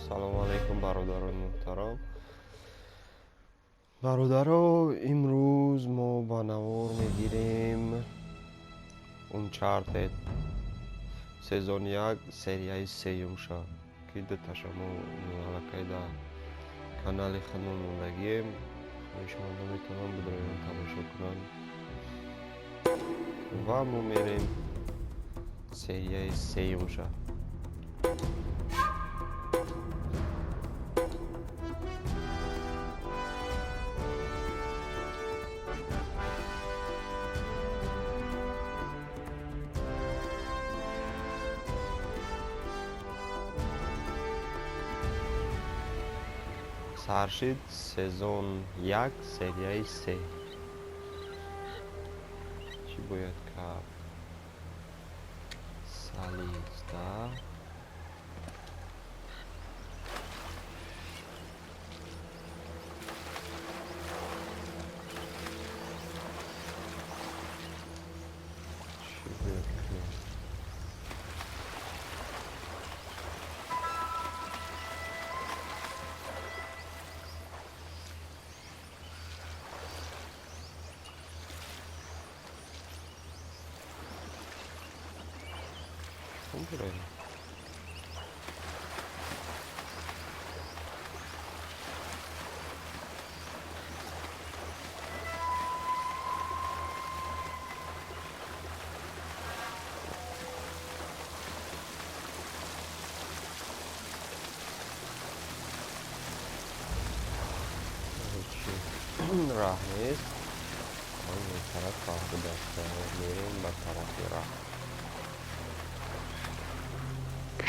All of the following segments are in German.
салому алейкум бародарони муҳтарам. бародаро, имрӯз мо ба навор мегирем Uncharted сезони 1 серияи сеюмша ки дуташа мо аллакай дар канали ханун мондагием. шумо метавонанд бидроян тамошо кунанд ва мо мерем серияи сеюмша. Саршид сезон 1 серияи 3. Чӣ бояд кард? Сализда чӣ бояд кунем? Убираем. راه نیست. من به طرف خواهد داشته میریم به طرف راه.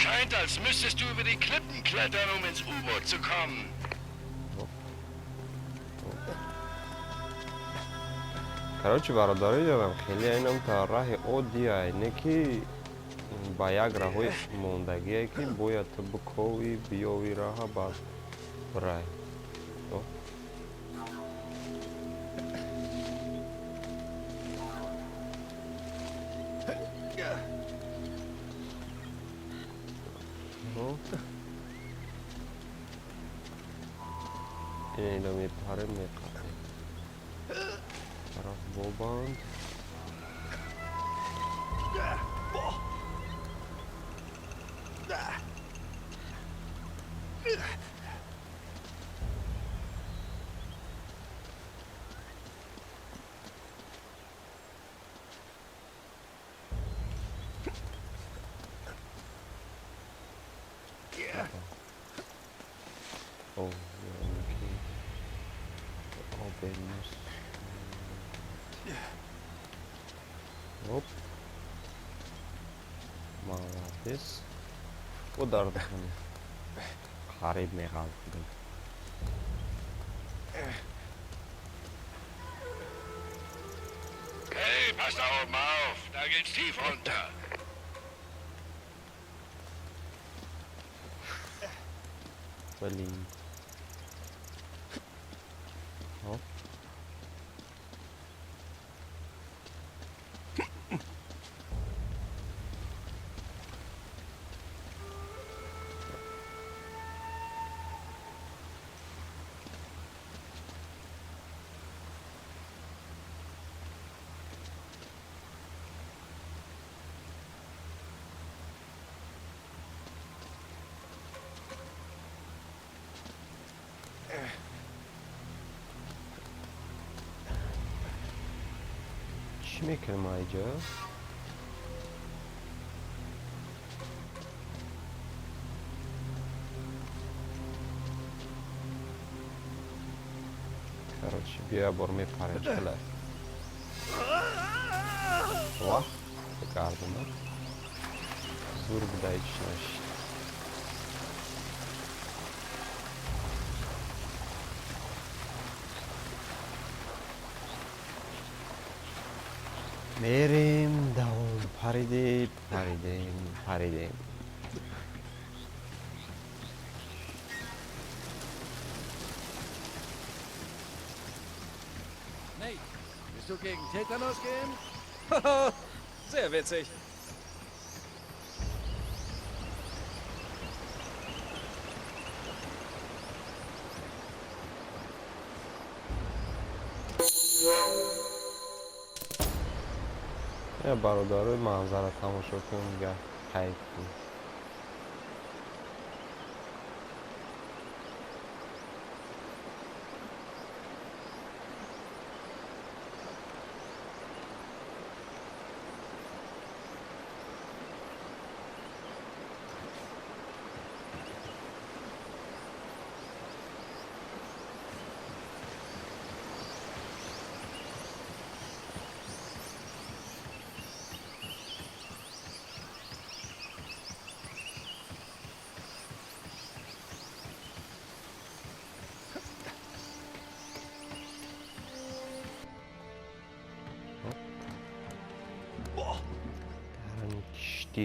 Scheint, als müsstest du über die Klippen klettern, um ins U-Boot zu kommen. Короче, бародари ҷонам, хеле айнам та раҳи оддия не ки ба як раҳои мондагие ки бояд ту биковӣ биёвӣ раҳа баъд бирай. اینو میپریم میقطعیم طرف بابند اوه Benus. Hop. Молодец. Удар дыхания. Хариб мегал. Hey, pass da oben auf! Da geht's tief runter. Блин. Hop. چی میکنم اینجا؟ короче بیا بار میپریم چله واه بگردم زور بدهی چی نشید میریم دوام پریدیم پریدیم Nate, willst du gegen Tetanus gehen? Sehr witzig. اینا برادر منظره تماشا کن گه حیف کن.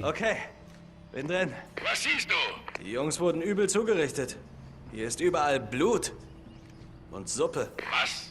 Okay, bin drin. Was siehst du? Die Jungs wurden übel zugerichtet. Hier ist überall Blut und Suppe. Was?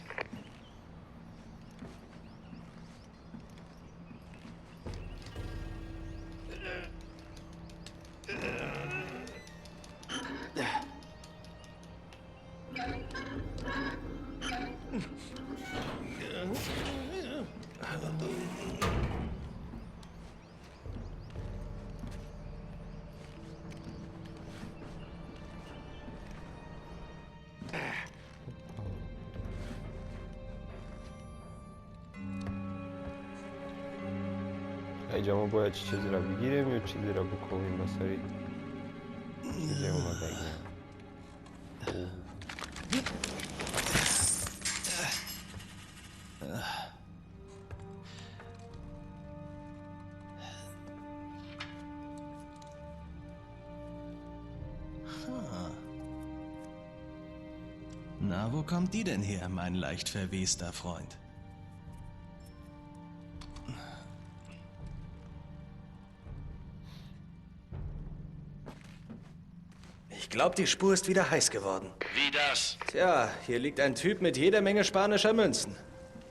اینجا ما باید چیزی را بگیریم یا چیزی را بکنیم بساری چیزی اومده اینه. Na, wo kommt die denn her, mein leicht verwester Freund? Ich glaube, die Spur ist wieder heiß geworden. Wie das? Tja, hier liegt ein Typ mit jeder Menge spanischer Münzen.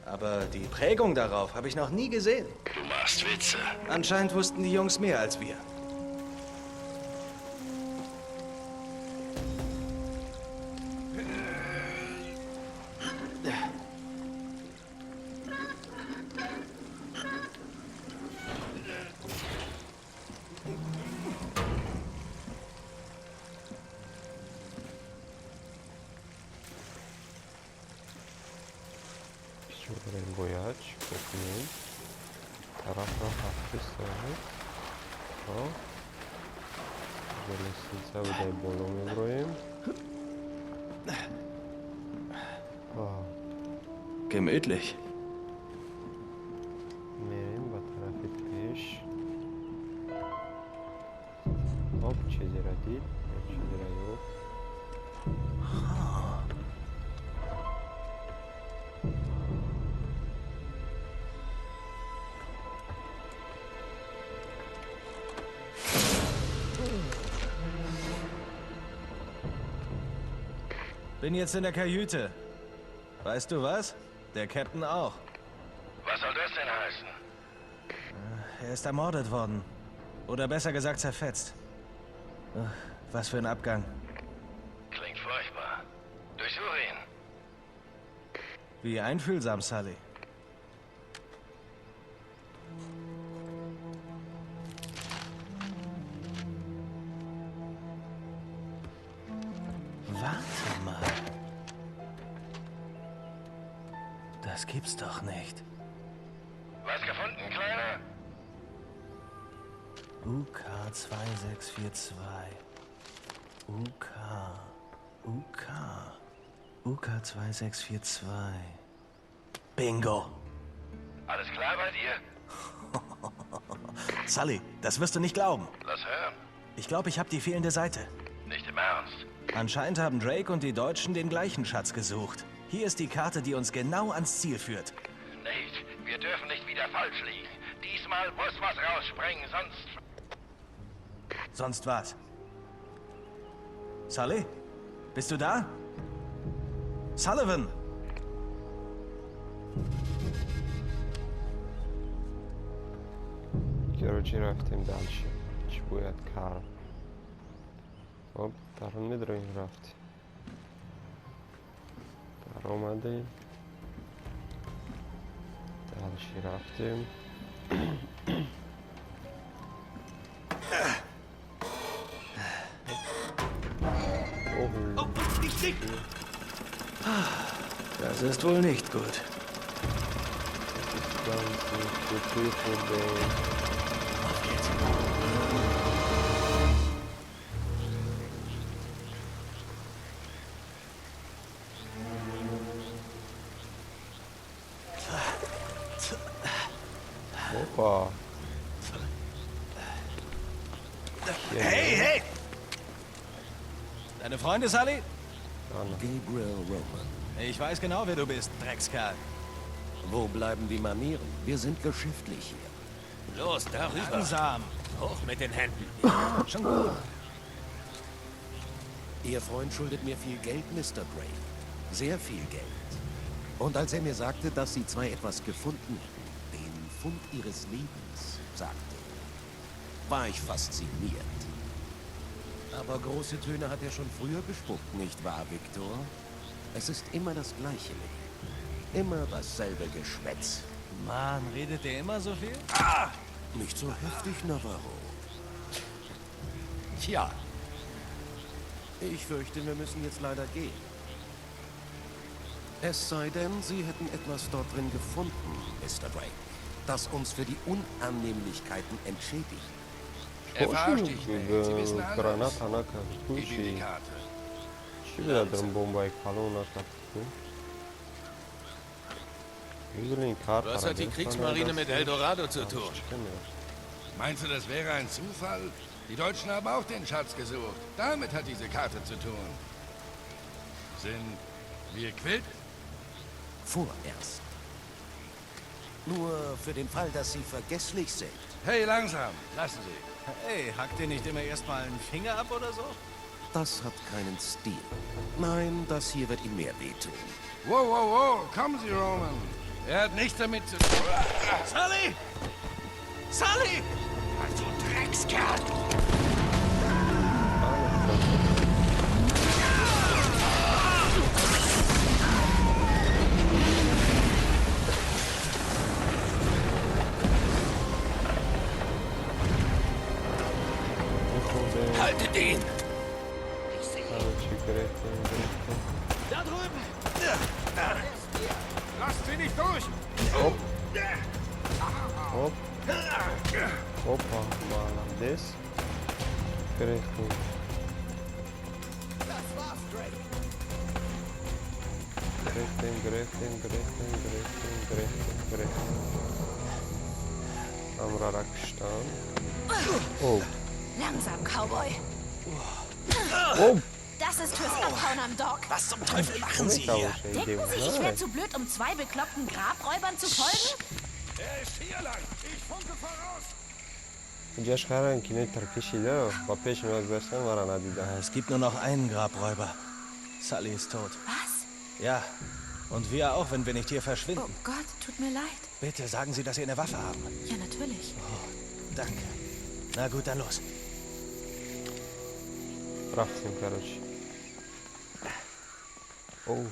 Aber die Prägung darauf habe ich noch nie gesehen. Du machst Witze. Anscheinend wussten die Jungs mehr als wir. بریم باید بکنیم طرف را هفته ساله جلسیزه بودای بالا میبراییم Gemütlich. میریم به طرف پیش چیزی را دید چیزی را یو Bin jetzt in der Kajüte. Weißt du was? Der Captain auch. Was soll das denn heißen? Er ist ermordet worden. Oder besser gesagt zerfetzt. Was für ein Abgang. Klingt furchtbar. Durchsuche ihn. Wie einfühlsam, Sully. Warte mal. Das gibt's doch nicht. Was gefunden, Kleiner? UK 2642. UK 2642. Bingo. Alles klar bei dir? Sully, das wirst du nicht glauben. Lass hören. Ich glaube, ich habe die fehlende Seite. Nicht im Ernst. Anscheinend haben Drake und die Deutschen den gleichen Schatz gesucht. Hier ist die Karte, die uns genau ans Ziel führt. Nate, wir dürfen nicht wieder falsch liegen. Diesmal muss was rausspringen, sonst... Sonst was? Sully? Bist du da? Sullivan! گروچی رفتیم دلشه چی باید کرد خب در اون میداریم رفتیم در آمدیم دلشی رفتیم Oh, Das ist wohl nicht gut. ganz nicht viel Problem. Auf geht's. Opa. Hey, hey! Deine Freunde, Sully? Gabriel Roman. Ich weiß genau, wer du bist, Dreckskerl. Wo bleiben die Manieren? Wir sind geschäftlich hier. Los, darüber. Langsam. Hoch mit den Händen. Schon gut. Ihr Freund schuldet mir viel Geld, Mr. Drake. Sehr viel Geld. Und als er mir sagte, dass Sie zwei etwas gefunden hätten, den Fund Ihres Lebens, sagte er, war ich fasziniert. Aber große Töne hat er schon früher gespuckt, nicht wahr, Victor? Es ist immer das gleiche Leben. Immer dasselbe Geschwätz. Mann, redet der immer so viel? Nicht so heftig, Navarro. Tja. Ich fürchte, wir müssen jetzt leider gehen. Es sei denn, Sie hätten etwas dort drin gefunden, Mr. Drake, das uns für die Unannehmlichkeiten entschädigt. Erfahrst dich nicht. Sie wissen alles. Granata na Gib ihm die kartuši. Karte. Și vrea drum bomba e calul na kartu. Was hat die Kriegsmarine mit Eldorado zu tun? Meinst du, das wäre ein Zufall? Die Deutschen haben auch den Schatz gesucht. Damit hat diese Karte zu tun. Sind wir quitt? Vorerst. Nur für den Fall, dass Sie vergesslich sind. Hey, langsam. Lassen Sie. Hey, hackt ihr nicht immer erstmal einen Finger ab oder so? Das hat keinen Stil. Nein, das hier wird ihm mehr wehtun. Wow, wow, wow. Kommen Sie, Roman. Er hat nichts damit zu tun. Sully! Sully! Also Dreckskerl. Haltet ihn! Da drüben! Lasst sie nicht durch. Hop. Hop. Opa, молодец. Крепко. Greifen. Am Radar gestanden. Oh. Langsam, Cowboy. Oh. Das ist fürs Abhauen am Dock. Was zum Teufel machen Sie hier? Denken Sie, ich wäre zu blöd, um zwei bekloppten Grabräubern zu folgen? Er ist hier lang. Ich funke voraus. Gdzieś Haren kilometr kişiyle papież miał bestem varana dida. Es gibt nur noch einen Grabräuber. Sully ist tot. Was? Ja. Und wir auch, wenn wir nicht hier Oh verschwinden. Gott, tut mir leid. Bitte sagen Sie, dass Sie eine Waffe haben. Ja, natürlich. Danke. Na gut, dann los. Trafsim, короче. Oh.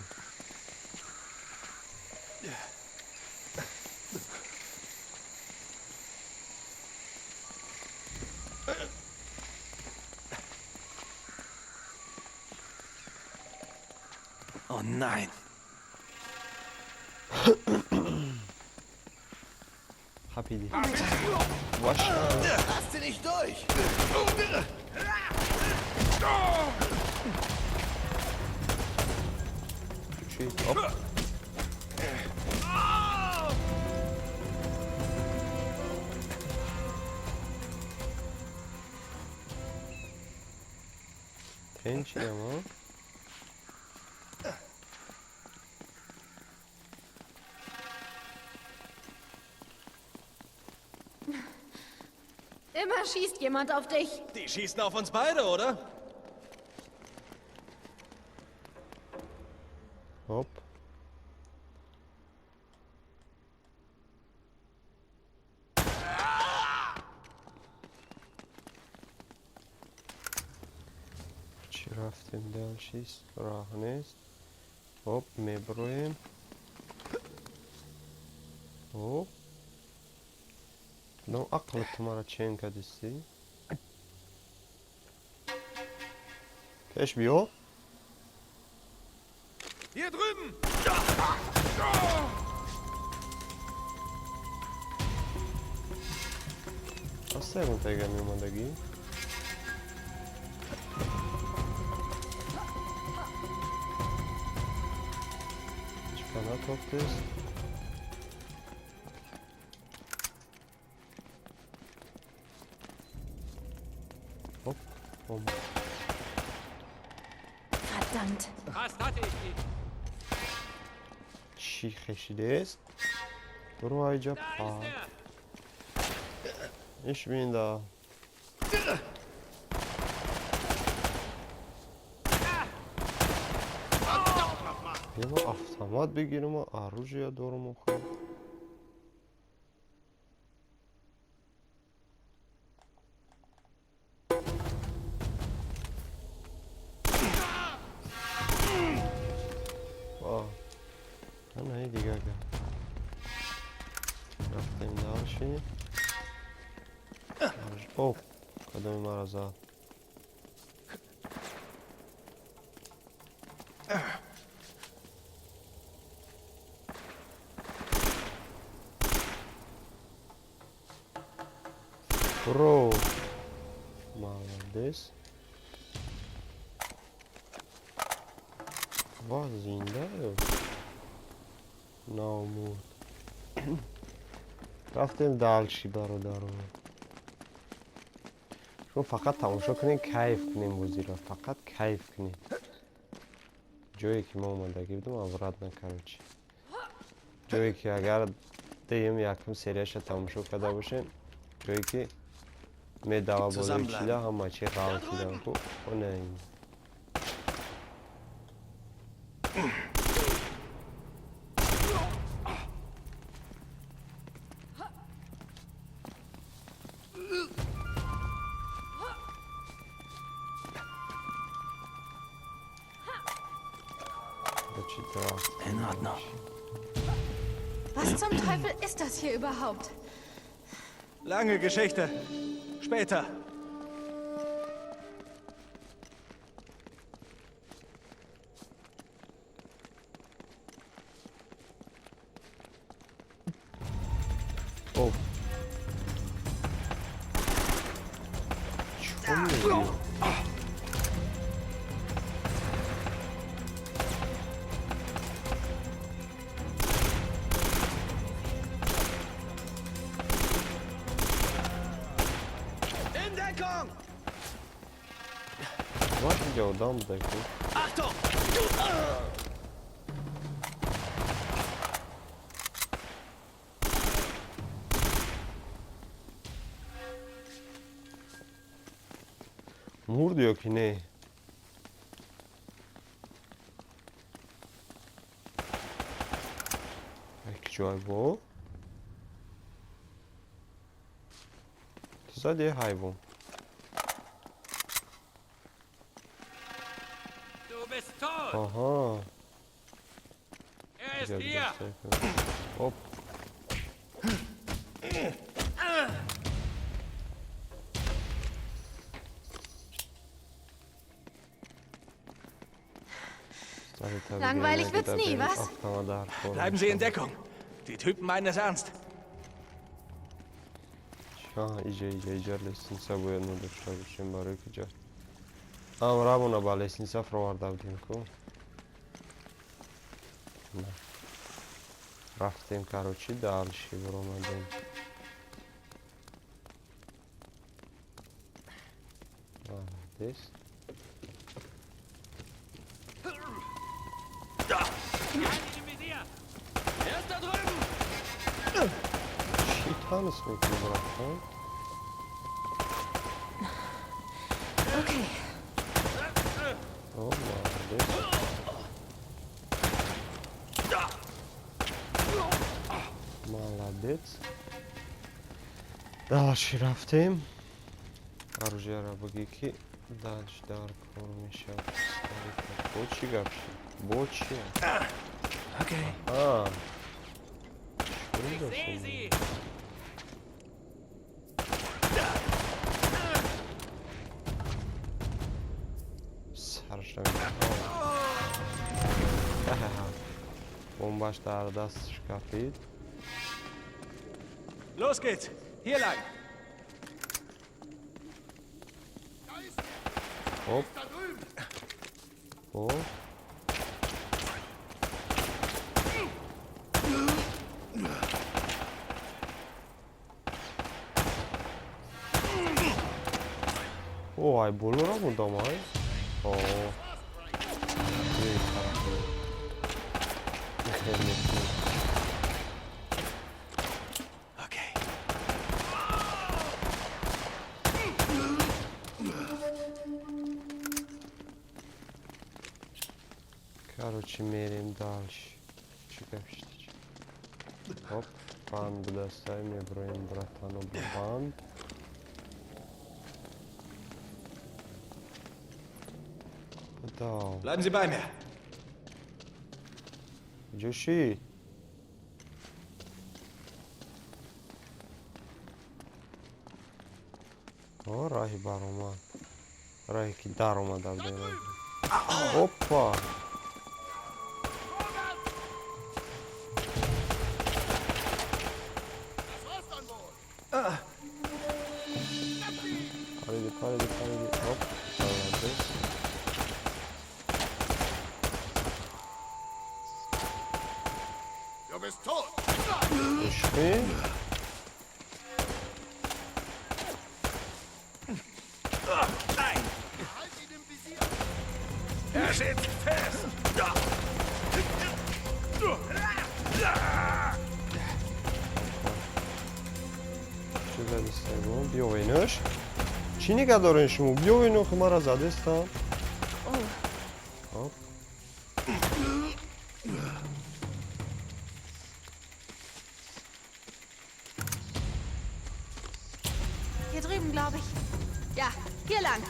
Oh nein. Rapide. Wasch. Lass sie nicht durch! Tschüss. Hop. Pięć, ama. Immer schießt jemand auf dich. Die schießen auf uns beide, oder? Hop. چی رفتیم دلشیست راه نیست. هوب میبرویم. هوب Ну, ақлы тумараченко дисти. Пеш био. Hier drüben! Asta e un'integra mia mandaghi. Çıkanat optis. Hop. Hop. Verdammt. چی خشیده است؟ برو اینجا پا ایش بین دا یه ما автомат بگیرم و оружие دارم خود نه دیگه رفتیم دارشی اوه قدم مرا زد برو молодец زنده نامود رفتیم دالشی برادرو شما فقط تماشا کنین کیف کنین بازی را فقط کیف کنین جایی که ما اومدگی بودم اورد نکرد چی جایی که اگر دیم یکم سریعش تماشا کرده باشین جایی که میدوا بازی چیده همه چی قاول کردن خوب و نه In Ordnung. Was zum Teufel ist das hier überhaupt? Lange Geschichte. Später. Oh. Schwummel. Was ist ja da mit dem? Achtung! Mur diyor ki ne? Belki joy bu. Güzel diye hayvan. Aha. Er ist hier! Hop. Langweilig wird's nie, was? Bleiben Sie in Deckung. Die Typen meinen es ernst. iyice lestinița boia nu dășa și-mi bară că gea. Am rabuna ba lestinița froarda din cu. Raftim karoči další v Romadin. This. Şeytan ismi bıraktın. Okay. Oh, this. Молодец. Дальше رفتیم. оружие را بگی که دالش دار کار میشه. بوچی گفتی. بوچی. Okay. آه. Ich sehe sie! Bomba Stardust kapit. Los geht's. Hier lang. Hop. Hop. Oh, ai bolora bunda mai. Oh. Okay. Короче, меряем дальше. Чекай. Оп, банду достаем, я броем братану банд. Да. Bleiben Sie bei mir. Джоши. О, рахи барома. Рахи ки дар омада буда. Опа. Париди. Оп. Молодец. Du bist tot. Джоши. Er sitzt fest. Чего достаем? Биовейнош. Чини гадорен шумо? Биовейно мара задеста. Оп. Hier drüben, glaube ich. Ja, hier lang.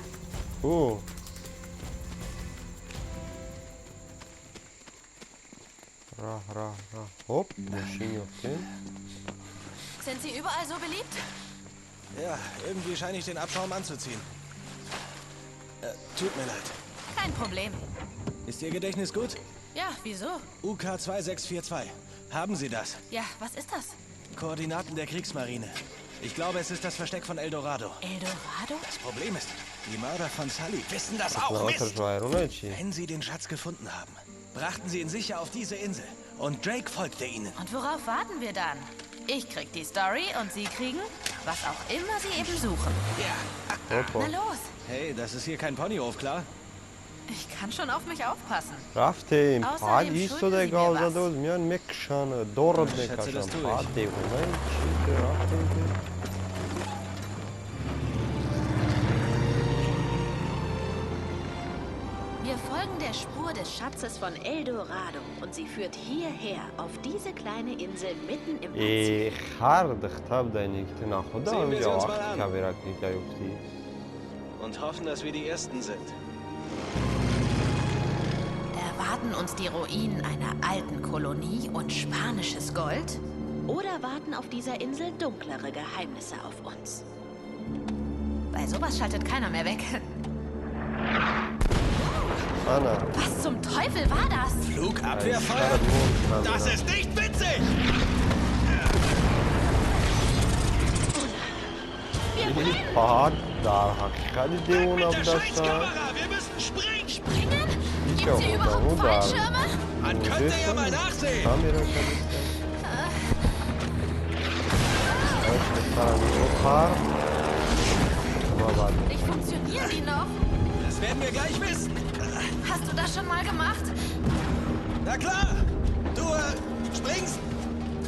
Oh. Ra. Hopp. Джоши, okay. Sind Sie überall so beliebt? Ja, irgendwie scheine ich den Abschaum anzuziehen. Tut mir leid. Kein Problem. Ist Ihr Gedächtnis gut? Ja, wieso? UK 2642. Haben Sie das? Ja, was ist das? Koordinaten der Kriegsmarine. Ich glaube, es ist das Versteck von El Dorado. El Dorado? Das Problem ist, die Mörder von Sully wissen das auch. Lauter Mist. Schweiruneci. Wenn sie den Schatz gefunden haben, brachten sie ihn sicher auf diese Insel. Und Drake folgte ihnen. Und worauf warten wir dann? Ich krieg die Story und Sie kriegen, was auch immer Sie eben suchen. Na Опа. los, Hey, das ist hier kein Ponyhof, klar? ich kann schon auf mich aufpassen. Рафтем, Außerdem пади schulden сюда Sie mir галза was. доз, миан мекшан, дород Schätze, das мекашан, tue ich. пади, унай, чите рафтем. Wir folgen der Spur des Schatzes von El Dorado und sie führt hierher, auf diese kleine Insel mitten im Pazifik. Хард хтаб дайникти нахуда, Sehen wir sie онҷа uns вақти mal an. кабиракни даёфти. Und hoffen, dass wir die Ersten sind. Erwarten uns die Ruinen einer alten Kolonie und spanisches Gold? Oder warten auf dieser Insel dunklere Geheimnisse auf uns? Bei sowas schaltet keiner mehr weg. Ана, Was zum Teufel war das? Flugabwehrfeuer? Das ist nicht witzig! Wir brennen! пад дар ҳақиқати девона Mit der будааст. Scheißkamera! Wir müssen springen! Springen? Gibt's Ja, hier oder überhaupt oder. Fallschirme? Man könnte ja mal nachsehen! камера Ich funktionieren die noch? Das werden wir gleich wissen! Hast du das schon mal gemacht? Na klar! Du springst,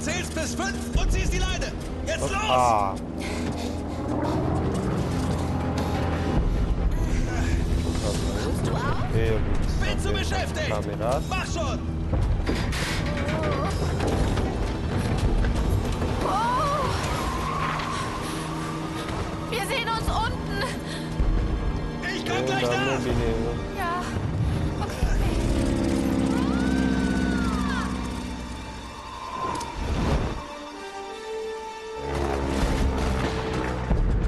zählst bis 5 und ziehst die Leine! Jetzt los! Ah, Kommst du auch? Bin zu beschäftigt! камера. Mach schon! Oh! Wir sehen uns unten. Ich komm gleich nach! Ja.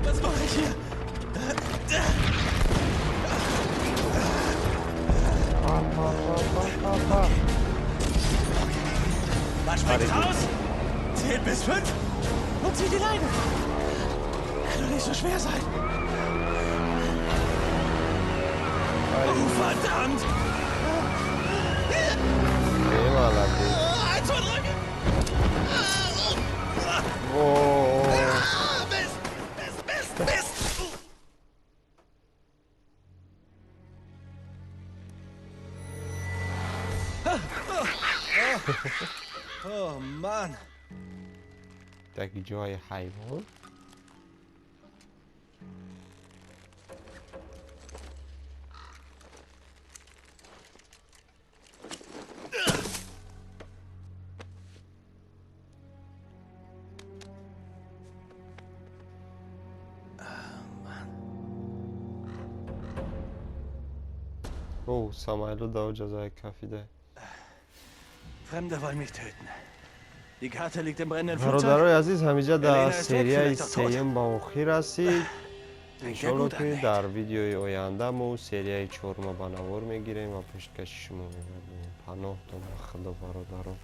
Was mache ich hier? خریدیم. raus! Zählt bis 5 und zieht die Leine. Kann doch nicht so schwer sein. Oh, verdammt! Eyvallah değil. 1, 2, 3! Oo. Mist! Mist! Mist! Mist! Oh Mann! تاکی جای حیوان. Oh, Samuel da cezayı kafide. Fremde wollen mich töten. Die Karte liegt im brennenden Flugzeug. برادرای عزیز همینجا در Elena ist tot, سریای vielleicht auch tot. سیم با آخر هستید. Fängt ja انشالله gut an, که echt. در ویدیوی آینده ما سریای 4 با نوار میگیریم و پیشکش شما می‌کنیم. پناه دارم خدا برادران.